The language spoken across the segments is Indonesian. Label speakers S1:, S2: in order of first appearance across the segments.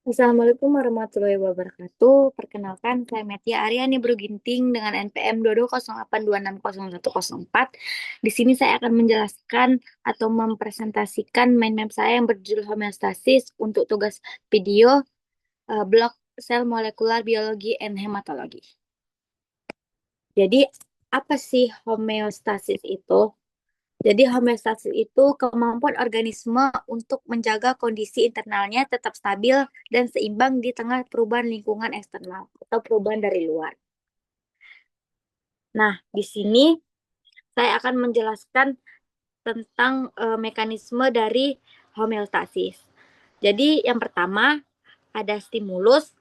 S1: Assalamualaikum warahmatullahi wabarakatuh. Perkenalkan, saya Metia Aryani Bruginting dengan NPM 2208260104. Di sini saya akan menjelaskan atau mempresentasikan mind map saya yang berjudul homeostasis untuk tugas video blok sel molekular biologi and hematologi. Jadi, apa sih homeostasis itu? Jadi homeostasis itu kemampuan organisme untuk menjaga kondisi internalnya tetap stabil dan seimbang di tengah perubahan lingkungan eksternal atau perubahan dari luar. Nah, di sini saya akan menjelaskan tentang mekanisme dari homeostasis. Jadi yang pertama ada stimulus.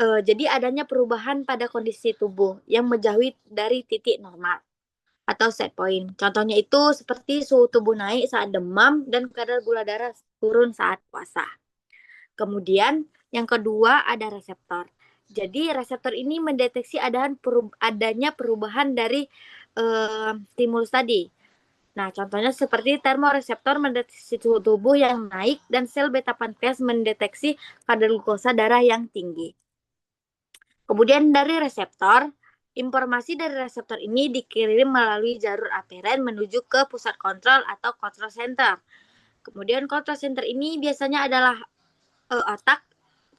S1: Jadi adanya perubahan pada kondisi tubuh yang menjauhi dari titik normal atau set point. Contohnya itu seperti suhu tubuh naik saat demam dan kadar gula darah turun saat puasa. Kemudian yang kedua ada reseptor. Jadi reseptor ini mendeteksi adanya perubahan dari stimulus tadi. Nah, contohnya seperti termoreseptor mendeteksi suhu tubuh yang naik dan sel beta pankreas mendeteksi kadar glukosa darah yang tinggi. Kemudian dari reseptor, informasi dari reseptor ini dikirim melalui jalur aferen menuju ke pusat kontrol atau control center. Kemudian control center ini biasanya adalah otak,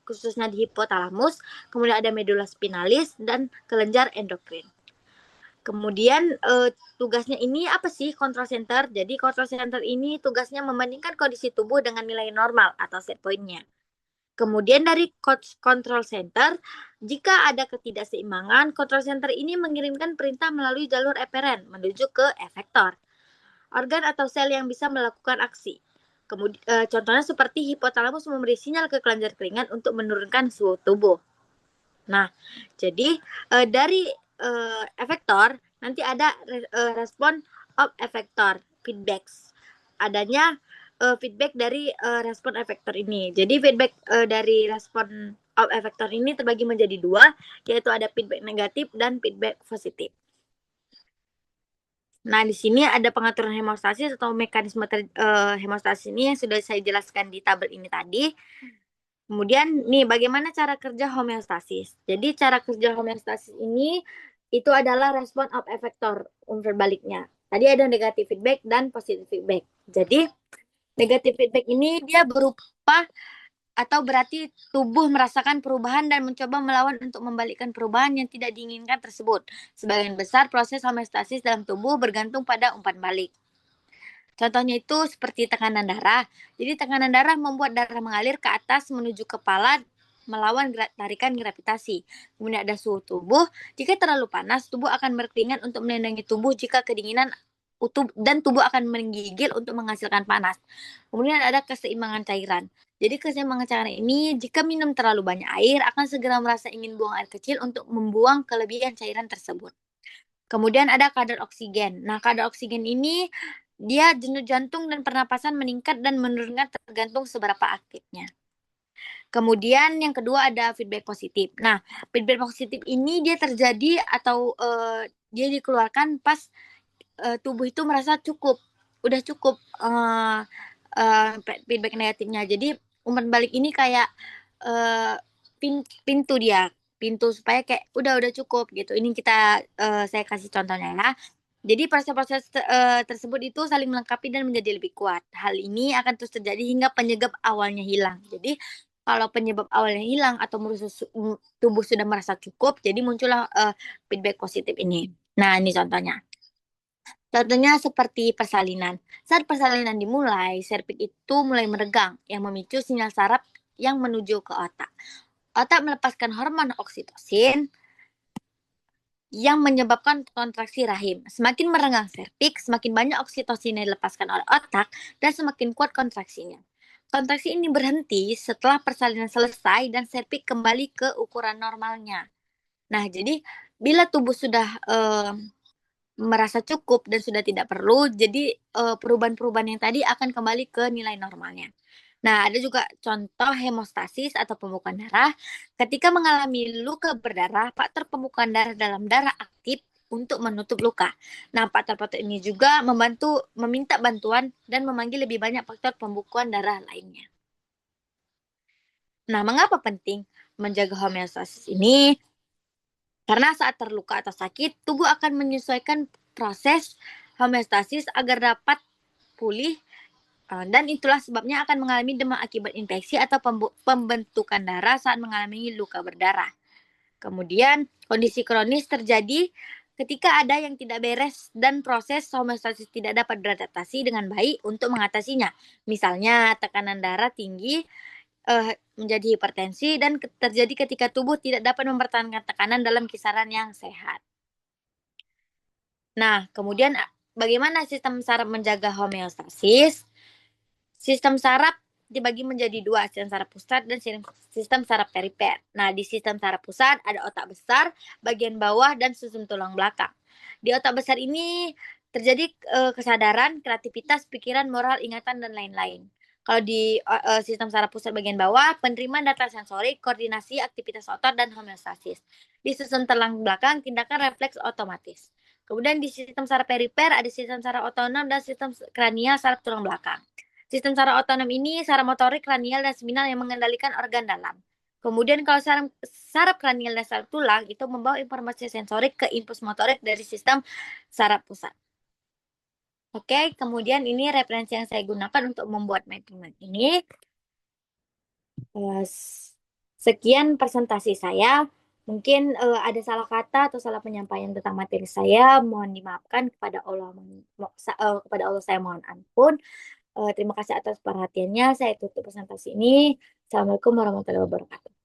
S1: khususnya di hipotalamus, kemudian ada medula spinalis dan kelenjar endokrin. Kemudian tugasnya ini apa sih control center? Jadi control center ini tugasnya membandingkan kondisi tubuh dengan nilai normal atau set point-nya. Kemudian dari control center, jika ada ketidakseimbangan, control center ini mengirimkan perintah melalui jalur eferen menuju ke efektor, organ atau sel yang bisa melakukan aksi. Kemudian, contohnya seperti hipotalamus memberi sinyal ke kelenjar keringat untuk menurunkan suhu tubuh. Nah, jadi dari efektor nanti ada respon of efektor, feedbacks. Adanya feedback dari respon efektor ini. Jadi feedback dari respon of efektor ini terbagi menjadi dua, yaitu ada feedback negatif dan feedback positif. Nah, di sini ada pengaturan hemostasis atau mekanisme hemostasis ini yang sudah saya jelaskan di tabel ini tadi. Kemudian nih bagaimana cara kerja homeostasis. Jadi cara kerja homeostasis ini itu adalah respon of efektor umur baliknya. Tadi ada negatif feedback dan positif feedback. Jadi negatif feedback ini dia berupa atau berarti tubuh merasakan perubahan dan mencoba melawan untuk membalikkan perubahan yang tidak diinginkan tersebut. Sebagian besar proses homeostasis dalam tubuh bergantung pada umpan balik. Contohnya itu seperti tekanan darah. Jadi tekanan darah membuat darah mengalir ke atas menuju kepala melawan tarikan gravitasi. Kemudian ada suhu tubuh. Jika terlalu panas, tubuh akan berkeringat untuk melindungi tubuh jika kedinginan dan tubuh akan menggigil untuk menghasilkan panas. Kemudian ada keseimbangan cairan. Jadi keseimbangan cairan ini jika minum terlalu banyak air akan segera merasa ingin buang air kecil untuk membuang kelebihan cairan tersebut. Kemudian ada kadar oksigen. Nah, kadar oksigen ini dia denyut jantung dan pernapasan meningkat dan menurunkan tergantung seberapa aktifnya. Kemudian yang kedua ada feedback positif. Nah, feedback positif ini dia terjadi atau dia dikeluarkan pas tubuh itu merasa cukup, udah cukup feedback negatifnya. Jadi umpan balik ini kayak uh, pintu dia, pintu supaya kayak udah cukup gitu. Ini kita saya kasih contohnya ya. Jadi proses-proses tersebut itu saling melengkapi dan menjadi lebih kuat. Hal ini akan terus terjadi hingga penyebab awalnya hilang. Jadi kalau penyebab awalnya hilang atau tubuh sudah merasa cukup, jadi muncullah feedback positif ini. Nah, ini contohnya. Contohnya seperti persalinan. Saat persalinan dimulai, serviks itu mulai meregang yang memicu sinyal saraf yang menuju ke otak. Otak melepaskan hormon oksitosin yang menyebabkan kontraksi rahim. Semakin merenggang serviks, semakin banyak oksitosin yang dilepaskan oleh otak dan semakin kuat kontraksinya. Kontraksi ini berhenti setelah persalinan selesai dan serviks kembali ke ukuran normalnya. Nah, jadi bila tubuh sudah merasa cukup dan sudah tidak perlu, jadi perubahan-perubahan yang tadi akan kembali ke nilai normalnya. Nah, ada juga contoh hemostasis atau pembukaan darah. Ketika mengalami luka berdarah, faktor pembukaan darah dalam darah aktif untuk menutup luka. Nah, faktor-faktor ini juga meminta bantuan dan memanggil lebih banyak faktor pembukaan darah lainnya. Nah, mengapa penting menjaga homeostasis ini? Karena saat terluka atau sakit, tubuh akan menyesuaikan proses homeostasis agar dapat pulih, dan itulah sebabnya akan mengalami demam akibat infeksi atau pembentukan darah saat mengalami luka berdarah. Kemudian kondisi kronis terjadi ketika ada yang tidak beres dan proses homeostasis tidak dapat beradaptasi dengan baik untuk mengatasinya. Misalnya tekanan darah tinggi menjadi hipertensi dan terjadi ketika tubuh tidak dapat mempertahankan tekanan dalam kisaran yang sehat. Nah, kemudian bagaimana sistem saraf menjaga homeostasis? Sistem saraf dibagi menjadi dua, sistem saraf pusat dan sistem saraf perifer. Nah, di sistem saraf pusat ada otak besar, bagian bawah, dan susun tulang belakang. Di otak besar ini terjadi kesadaran, kreativitas, pikiran, moral, ingatan, dan lain-lain. Kalau di sistem saraf pusat bagian bawah, penerimaan data sensorik, koordinasi, aktivitas otot, dan homeostasis. Di susun tulang belakang, tindakan refleks otomatis. Kemudian di sistem saraf perifer ada sistem saraf otonom dan sistem kranial saraf tulang belakang. Sistem saraf otonom ini saraf motorik, kranial, dan spinal yang mengendalikan organ dalam. Kemudian kalau saraf kranial dan saraf tulang itu membawa informasi sensorik ke impuls motorik dari sistem saraf pusat. Oke, kemudian ini referensi yang saya gunakan untuk membuat materi ini. Sekian presentasi saya. Mungkin ada salah kata atau salah penyampaian tentang materi saya. Mohon dimaafkan kepada Allah. Kepada Allah saya mohon ampun. Terima kasih atas perhatiannya. Saya tutup presentasi ini. Assalamualaikum warahmatullahi wabarakatuh.